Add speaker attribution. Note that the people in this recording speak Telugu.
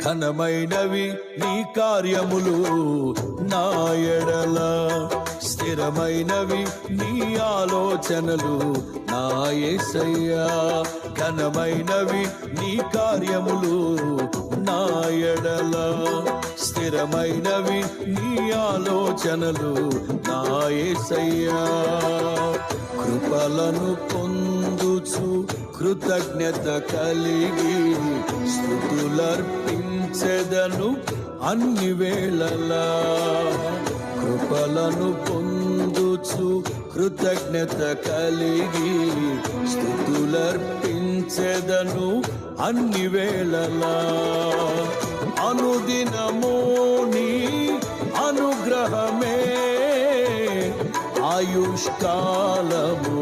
Speaker 1: ఘనమైనవి నీ కార్యములు నా ఎడల, స్థిరమైనవి నీ ఆలోచనలు నా యేసయ్యా. ఘనమైనవి నీ కార్యములు నా ఎడల, స్థిరమైనవి నీ ఆలోచనలు నా యేసయ్యా. కృపలను పొందుచు కృతజ్ఞత కలిగి స్తుతులర్పించెదను అన్ని వేళలా. కృపలను పొందుచు కృతజ్ఞత కలిగి స్తుతులర్పించెదను అన్ని వేళలా. అనుదినము నీ అనుగ్రహమే ఆయుష్కాలము